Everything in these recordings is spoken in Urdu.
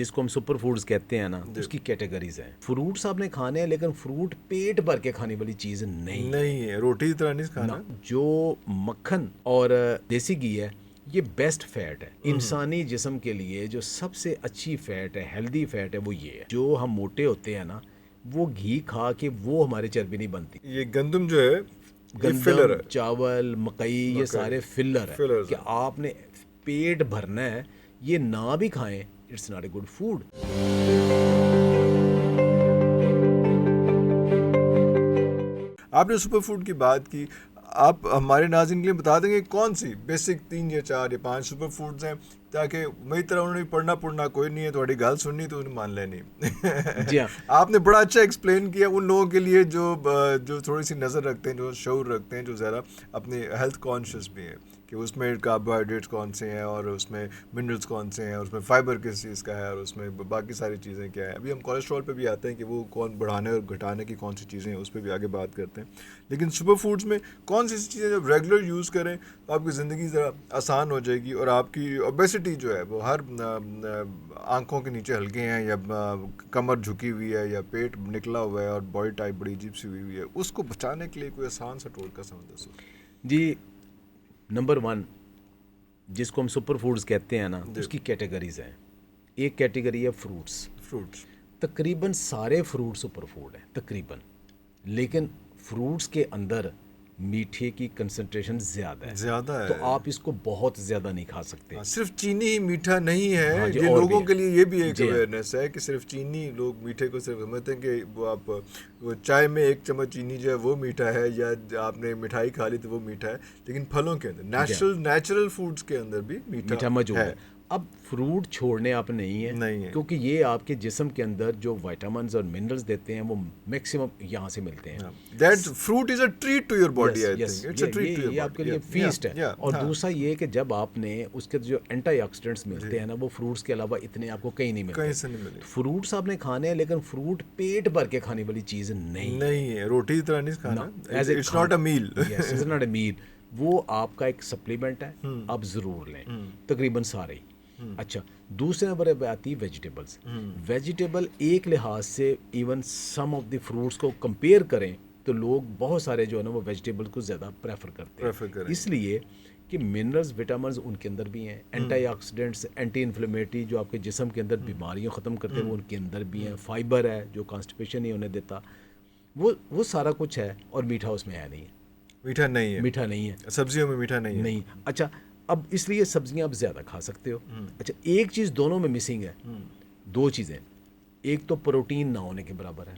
جس کو ہم سپر فوڈز کہتے ہیں نا، اس کی کیٹیگریز ہیں. فروٹس آپ نے کھانے ہیں لیکن فروٹ پیٹ بھر کے کھانے والی چیز نہیں ہے، روٹی کی طرح نہیں کھانا. جو مکھن اور دیسی گھی ہے یہ بیسٹ فیٹ ہے انسانی جسم کے لیے. جو سب سے اچھی فیٹ ہے، ہیلدی فیٹ ہے، وہ یہ ہے. جو ہم موٹے ہوتے ہیں نا وہ گھی کھا کے وہ ہمارے چربی نہیں بنتی. یہ گندم جو ہے گندم، چاول، مکئی، یہ سارے فلر ہے کہ آپ نے پیٹ بھرنا ہے. یہ نہ بھی کھائیں it's not a good food. آپ نے سپر فوڈ کی بات کی، آپ ہمارے ناظرین کے لیے بتا دیں گے کون سی بیسک 3 یا 4 یا 5 سپر فوڈز ہیں، تاکہ میری طرح انہوں نے پڑھنا کوئی نہیں ہے، تھوڑی گل سننی تو انہیں مان لینی. جی ہاں، آپ نے بڑا اچھا ایکسپلین کیا ان لوگوں کے لیے جو تھوڑی سی نظر رکھتے ہیں، جو شعور رکھتے ہیں، جو زیادہ اپنے ہیلتھ کانشیس بھی ہیں کہ اس میں کاربوہائیڈریٹس کون سے ہیں اور اس میں منرلس کون سے ہیں اور اس میں فائبر کس چیز کا ہے اور اس میں باقی ساری چیزیں کیا ہیں. ابھی ہم کولیسٹرول پہ بھی آتے ہیں کہ وہ کون بڑھانے اور گھٹانے کی کون سی چیزیں ہیں، اس پہ بھی آگے بات کرتے ہیں. لیکن سپر فوڈز میں کون سی چیزیں جب ریگولر یوز کریں تو آپ کی زندگی ذرا آسان ہو جائے گی اور آپ کی اوبیسٹی جو ہے وہ ہر آنکھوں کے نیچے ہلکے ہیں یا کمر جھکی ہوئی ہے یا پیٹ نکلا ہوا ہے اور باڈی ٹائپ بڑی عجیب سی ہوئی ہے، اس کو بچانے کے لیے کوئی آسان سا ٹولکا سمجھ دو. جی، نمبر 1 جس کو ہم سپر فوڈز کہتے ہیں نا، اس کی کیٹیگریز ہیں. ایک کیٹیگری ہے فروٹس. تقریباً سارے فروٹ سپر فوڈ ہیں تقریباً، لیکن فروٹس کے اندر میٹھے کی کنسنٹریشن زیادہ ہے تو آپ اس کو بہت زیادہ نہیں کھا سکتے. صرف چینی ہی میٹھا نہیں ہے. یہ لوگوں کے لیے یہ بھی ایک اویئرنیس ہے کہ صرف چینی، لوگ میٹھے کو صرف سمجھتے ہیں کہ وہ آپ چائے میں 1 چمچ چینی جو ہے وہ میٹھا ہے، یا آپ نے مٹھائی کھا لی تو وہ میٹھا ہے. لیکن پھلوں کے اندر نیچرل فوڈز کے اندر بھی میٹھا موجود ہے. اب فروٹ چھوڑنے آپ نہیں ہے کیونکہ یہ آپ کے جسم کے اندر جو وائٹامنز اور منرلز دیتے ہیں وہ میکسیمم یہاں سے ملتے ہیں. That fruit is a treat to your body, I think. It's a treat to your body. یہ آپ کے لیے فیسٹ ہے. اور دوسرا یہ کہ جب آپ نے اس کے جو اینٹی آکسیڈنٹس ملتے ہیں نا وہ فروٹس کے علاوہ اتنے آپ کو کہیں نہیں ملتے. فروٹس آپ نے کھانے ہیں لیکن فروٹ پیٹ بھر کے کھانے والی چیز نہیں ہے. روٹی کی طرح نہیں کھانا. It's not a meal. Yes, it's not a meal. وہ آپ کا ایک سپلیمنٹ ہے، آپ ضرور لیں تقریباً سارے. اچھا، دوسرے نمبر پہ آتی ویجیٹیبلز. ویجیٹیبل ایک لحاظ سے even some of the fruits کو کمپیئر کریں تو لوگ بہت سارے جو ہے نا وہ ویجیٹیبل کو زیادہ پریفر کرتے ہیں، اس لیے کہ منرلز وٹامنز ان کے اندر بھی ہیں، اینٹی آکسیڈنٹس، اینٹی انفلیمیٹری جو آپ کے جسم کے اندر بیماریوں ختم کرتے ہیں وہ ان کے اندر بھی ہیں، فائبر ہے جو کانسٹیپیشن نہیں ہونے دیتا، وہ سارا کچھ ہے. اور میٹھا اس میں ہے نہیں ہے. میٹھا نہیں ہے سبزیوں میں میٹھا نہیں. اچھا، اب اس لیے سبزیاں آپ زیادہ کھا سکتے ہو. اچھا، ایک چیز دونوں میں مسنگ ہے. 2 چیزیں، ایک تو پروٹین نہ ہونے کے برابر ہے.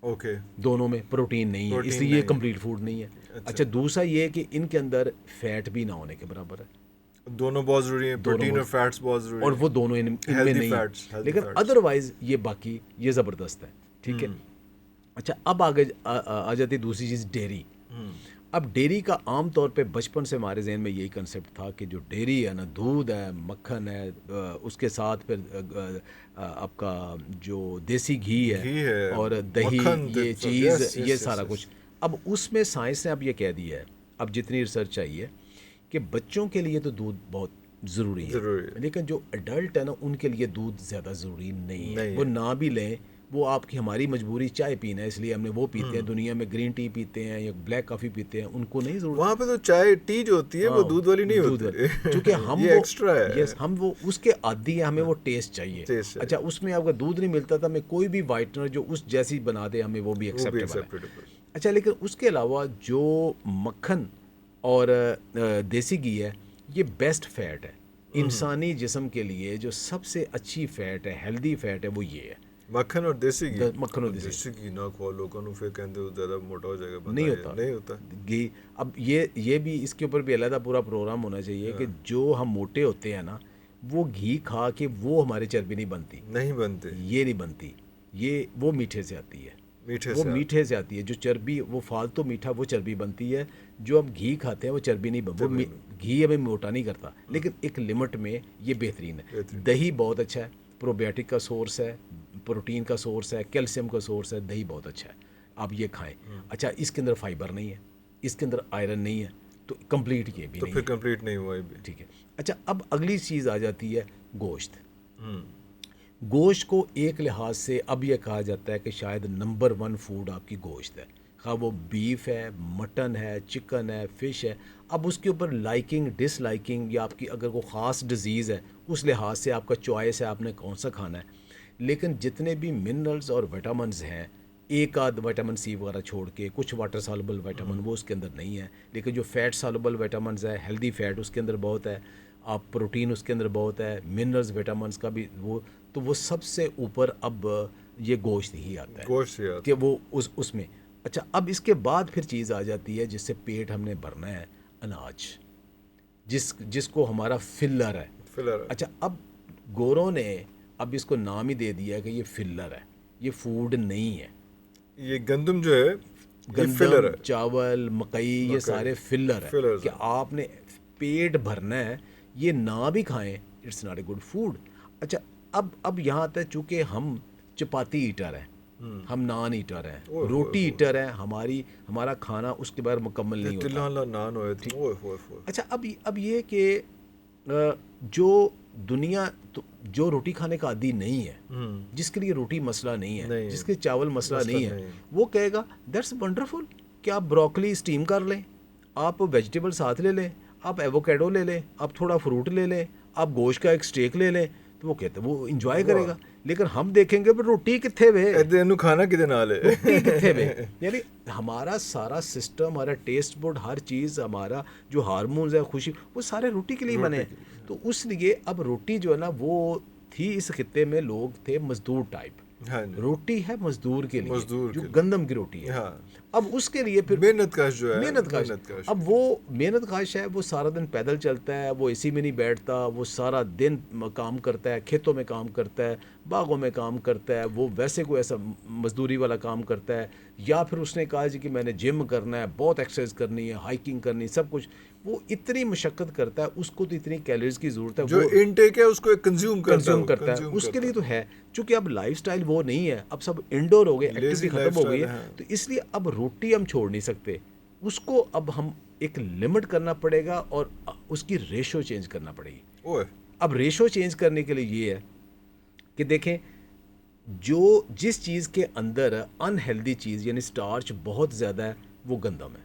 اوکے، دونوں میں پروٹین نہیں ہے اس لیے یہ کمپلیٹ فوڈ نہیں ہے. اچھا، دوسرا یہ ہے کہ ان کے اندر فیٹ بھی نہ ہونے کے برابر ہے. دونوں بہت ضروری ہیں، پروٹین اور فیٹس بہت ضروری ہیں، اور وہ دونوں ان میں نہیں ہیں. لیکن ادروائز یہ باقی یہ زبردست ہے. ٹھیک ہے. اچھا، اب آگے آ جاتی دوسری چیز، ڈیری. اب ڈیری کا عام طور پہ بچپن سے ہمارے ذہن میں یہی کنسیپٹ تھا کہ جو ڈیری ہے نا، دودھ ہے، مکھن ہے، اس کے ساتھ پھر آپ کا جو دیسی گھی ہے اور دہی، یہ چیز، یہ سارا کچھ. اب اس میں سائنس نے اب یہ کہہ دیا ہے، اب جتنی ریسرچ آئی ہے کہ بچوں کے لیے تو دودھ بہت ضروری ہے، لیکن جو ایڈلٹ ہے نا ان کے لیے دودھ زیادہ ضروری نہیں ہے. وہ نہ بھی لیں، وہ آپ کی ہماری مجبوری چائے پینا ہے اس لیے ہم نے وہ پیتے ہیں. دنیا میں گرین ٹی پیتے ہیں یا بلیک کافی پیتے ہیں، ان کو نہیں ضرورت. وہاں پہ تو چائے ٹی جو ہوتی ہے وہ دودھ والی نہیں ہوتی، کیونکہ ہم وہ ایکسٹرا ہے، ہم وہ اس کے عادی ہیں، ہمیں وہ ٹیسٹ چاہیے. اچھا، اس میں آپ کا دودھ نہیں ملتا تھا، ہمیں کوئی بھی وائٹنر جو اس جیسی بنا دے ہمیں وہ بھی ایکسیپٹیبل ہے. اچھا، لیکن اس کے علاوہ جو مکھن اور دیسی گھی ہے یہ بیسٹ فیٹ ہے انسانی جسم کے لیے. جو سب سے اچھی فیٹ ہے، ہیلدی فیٹ ہے، وہ یہ ہے مکھن اور دیسی گھی. مکھن اور دیسی گھی نہ کھاؤ، لوگوں نے پھر کہتے ہیں زیادہ موٹا ہو جائے گا. نہیں ہوتا گھی. اب یہ بھی اس کے اوپر بھی علیحدہ پورا پروگرام ہونا چاہیے کہ جو ہم موٹے ہوتے ہیں نا وہ گھی کھا کے وہ ہماری چربی نہیں بنتی. یہ نہیں بنتی، وہ میٹھے سے آتی ہے. وہ میٹھے سے آتی ہے. جو چربی، وہ فالتو میٹھا، وہ چربی بنتی ہے. جو ہم گھی کھاتے ہیں وہ چربی نہیں بنتی. گھی ہمیں موٹا نہیں کرتا، لیکن ایک لمٹ میں یہ بہترین ہے. دہی بہت اچھا ہے، پروبیوٹک کا سورس ہے، پروٹین کا سورس ہے، کیلشیم کا سورس ہے. دہی بہت اچھا ہے، آپ یہ کھائیں. اچھا، اس کے اندر فائبر نہیں ہے، اس کے اندر آئرن نہیں ہے، تو کمپلیٹ یہ بھی نہیں ہے. ٹھیک ہے. اچھا، اب اگلی چیز آ جاتی ہے گوشت. گوشت کو ایک لحاظ سے اب یہ کہا جاتا ہے کہ شاید نمبر 1 فوڈ آپ کی گوشت ہے، خواہ وہ بیف ہے، مٹن ہے، چکن ہے، فش ہے. اب اس کے اوپر لائکنگ ڈس لائکنگ یا آپ کی اگر کوئی خاص ڈیزیز ہے اس لحاظ سے آپ کا چوائس ہے آپ نے کون سا کھانا ہے. لیکن جتنے بھی منرلز اور وٹامنز ہیں، ایک آدھ وٹامن سی وغیرہ چھوڑ کے، کچھ واٹر سالبل وٹامن وہ اس کے اندر نہیں ہے، لیکن جو فیٹ سالبل وٹامنز ہے، ہیلدی فیٹ اس کے اندر بہت ہے، آپ پروٹین اس کے اندر بہت ہے، منرلز وٹامنز کا بھی وہ، تو وہ سب سے اوپر اب یہ گوشت ہی آتا ہے گوشت سے کہ وہ اس میں. اچھا اب اس کے بعد پھر چیز آ جاتی ہے جس سے پیٹ ہم نے بھرنا ہے، اناج، جس کو ہمارا فلر ہے. فلر ہے. اچھا اب گوروں نے اب اس کو نام ہی دے دیا کہ یہ فلر ہے، یہ فوڈ نہیں ہے. یہ گندم جو ہے یہ فلر گندم، ہے. چاول، مکئی، یہ سارے فلر ہے فلرز کہ ہیں. آپ نے پیٹ بھرنا ہے، یہ نہ بھی کھائیں it's not a good food. اچھا اب یہاں آتا ہے چونکہ ہم چپاتی ایٹر ہیں، ہم نان ایٹر ہیں، روٹی ایٹر ہیں، ہمارا کھانا اس کے بغیر مکمل نہیں ہوتا. تلا نان ہوئے تھے. اوئے ہوئے ہوئے. اچھا اب یہ کہ جو دنیا جو روٹی کھانے کا عادی نہیں ہے، جس کے لیے روٹی مسئلہ نہیں ہے، جس کے چاول مسئلہ نہیں ہے، وہ کہے گا دیٹس ونڈرفل کہ آپ بروکلی اسٹیم کر لیں، آپ ویجیٹیبل ساتھ لے لیں، آپ ایووکیڈو لے لیں، آپ تھوڑا فروٹ لے لیں، آپ گوشت کا ایک سٹیک لے لیں، تو وہ کہتے ہیں وہ انجوائے کرے گا. لیکن ہم دیکھیں گے روٹی کتنے وے، کھانا کتنے نال ہے، روٹی کتنے وے. یعنی ہمارا سارا سسٹم، ہمارا ٹیسٹ بڈ، ہر چیز، ہمارا جو ہارمونز ہے، خوشی، وہ سارے روٹی کے لیے بنے. تو اس لیے اب روٹی جو ہے نا وہ تھی، اس خطے میں لوگ تھے مزدور ٹائپ. روٹی ہے مزدور کے لیے، جو گندم کی روٹی ہے. اب اس کے لیے پھر محنت کاش جو ہے، محنت کاش. اب وہ محنت کاش ہے، وہ سارا دن پیدل چلتا ہے، وہ اے سی میں نہیں بیٹھتا، وہ سارا دن کام کرتا ہے، کھیتوں میں کام کرتا ہے، باغوں میں کام کرتا ہے، وہ ویسے کوئی ایسا مزدوری والا کام کرتا ہے. یا پھر اس نے کہا جی کہ میں نے جم کرنا ہے، بہت ایکسرسائز کرنی ہے، ہائکنگ کرنی، سب کچھ. وہ اتنی مشقت کرتا ہے، اس کو تو اتنی کیلوریز کی ضرورت ہے، جو انٹیک ہے اس کو کنزیوم کرتا ہے. اس کے لیے تو ہے، چونکہ اب لائف سٹائل وہ نہیں ہے، اب سب انڈور ہو گئے، ایکٹیویٹی ختم ہو گئی ہے. تو اس لیے اب روٹی ہم چھوڑ نہیں سکتے، اس کو اب ہم ایک لمٹ کرنا پڑے گا اور اس کی ریشو چینج کرنا پڑے گی. اب ریشو چینج کرنے کے لیے یہ ہے کہ دیکھیں جس چیز کے اندر انہیلدی چیز یعنی سٹارچ بہت زیادہ ہے وہ گندم ہے.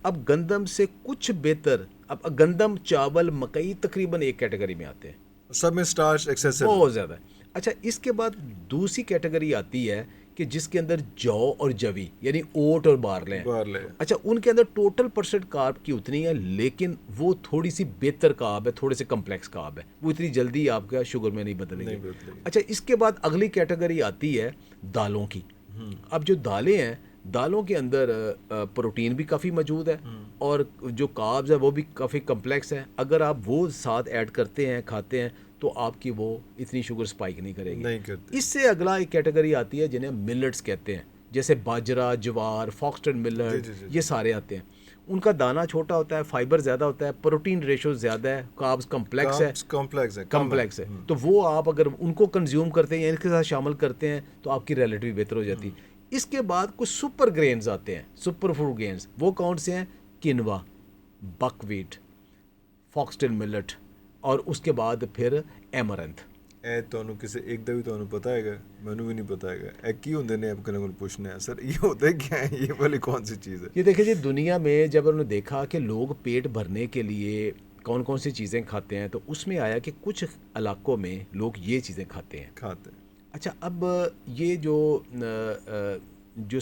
اب گندم سے کچھ بہتر، اب گندم، چاول، مکئی تقریباً ایک کیٹیگری میں آتے ہیں، سب میں سٹارچ ایکسیسو بہت زیادہ ہے. اچھا اس کے بعد دوسری کیٹیگری آتی ہے کہ جس کے اندر جو اور جوی یعنی اوٹ اور بارلے ہیں. اچھا ان کے اندر ٹوٹل پرسنٹ کارب کی اتنی ہے، لیکن وہ تھوڑی سی بہتر کارب ہے، تھوڑے سے کمپلیکس کارب ہے، وہ اتنی جلدی آپ کا شوگر میں نہیں بدلیں گے. اچھا اس کے بعد اگلی کیٹیگری آتی ہے دالوں کی. اب جو دالیں ہیں، دالوں کے اندر پروٹین بھی کافی موجود ہے اور جو کاربز ہے وہ بھی کافی کمپلیکس ہے. اگر آپ وہ ساتھ ایڈ کرتے ہیں، کھاتے ہیں، تو آپ کی وہ اتنی شوگر سپائک نہیں کرے گی. اس سے اگلا ایک کیٹیگری آتی ہے جنہیں ملٹس کہتے ہیں، جیسے باجرہ، جوار، فاکسٹن ملٹ، یہ سارے آتے ہیں. ان کا دانہ چھوٹا ہوتا ہے، فائبر زیادہ ہوتا ہے، پروٹین ریشو زیادہ ہے، کاربز کمپلیکس ہے. تو وہ آپ اگر ان کو کنزیوم کرتے ہیں یا ان کے ساتھ شامل کرتے ہیں تو آپ کی ریلیٹیو بہتر ہو جاتی. اس کے بعد کچھ سپر گرینز آتے ہیں، سپر فوڈ گرینز. وہ کون سے ہیں؟ کینوا، بک ویٹ، فاکسٹن ملٹ، اور اس کے بعد پھر ایمرنتھ. ਤੁਹਾਨੂੰ ਕਿਸੇ ਇੱਕ ਦਾ ਵੀ ਤੁਹਾਨੂੰ ਪਤਾ ਹੈਗਾ, ਮੈਨੂੰ ਵੀ ਨਹੀਂ ਪਤਾ ਹੈਗਾ, ਇਹ ਕੀ ਹੁੰਦੇ ਨੇ? آپ کو پوچھنا ہے سر یہ ہوتا ہے کیا ہے، یہ والی کون سی چیز ہے؟ یہ دیکھیں جی دنیا میں جب انہوں نے دیکھا کہ لوگ پیٹ بھرنے کے لیے کون کون سی چیزیں کھاتے ہیں، تو اس میں آیا کہ کچھ علاقوں میں لوگ یہ چیزیں کھاتے ہیں. اچھا اب یہ جو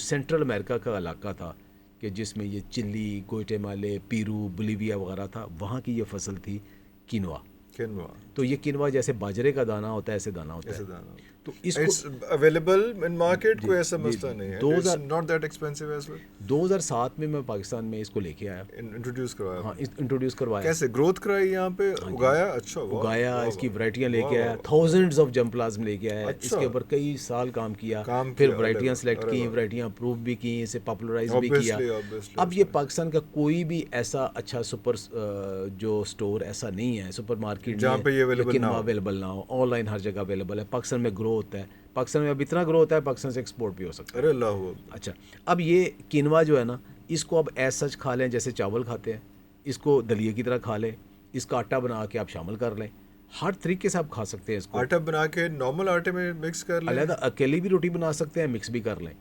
سینٹرل امریکہ کا علاقہ تھا کہ جس میں یہ چلی، گوئٹیمالے، پیرو، بولیویا وغیرہ تھا، وہاں کی یہ فصل تھی کینوا. تو یہ کینوا جیسے باجرے کا دانہ ہوتا ہے ایسے دانہ ہوتا ہے. تو اس کو اویلیبل ان مارکیٹ کوئی ایسا مسئلہ نہیں ہے، it's not that expensive as well. 2007 میں پاکستان میں اس کو لے کے آیا، انٹروڈیوس کروایا. کیسے گروتھ کرائی یہاں پہ، اگایا؟ اچھا اگایا، اس کی ورائٹیاں لے کے آیا، تھاؤزنڈز آف جم پلازم لے کے آیا. اس کے اوپر کئی سال کام کیا، پھر ورائٹیاں سلیکٹ کی، ورائٹیاں اپروو بھی کی، اسے پاپولرائز بھی کیا. اب یہ پاکستان کا کوئی بھی ایسا اچھا سپر جو سٹور ایسا نہیں ہے، سپر مارکیٹ جہاں پہ یہ اویلیبل نہ ہو. آن لائن ہر جگہ اویلیبل ہے. پاکستان میں گرو ہوتا ہے، پاکستان میں اب اتنا گرو ہوتا ہے پاکستان سے ایکسپورٹ بھی ہو سکتا ہے. اچھا اب یہ کینوا جو ہے نا، اس کو اب ایز سچ کھا لیں جیسے چاول کھاتے ہیں، اس کو دلیے کی طرح کھا لیں، اس کا آٹا بنا کے آپ شامل کر لیں. ہر طریقے سے آپ کھا سکتے ہیں اس کو. آٹا بنا کے نارمل آٹے میں مکس کر لیں, علیحدہ اکیلی بھی روٹی بنا سکتے ہیں, مکس بھی کر لیں.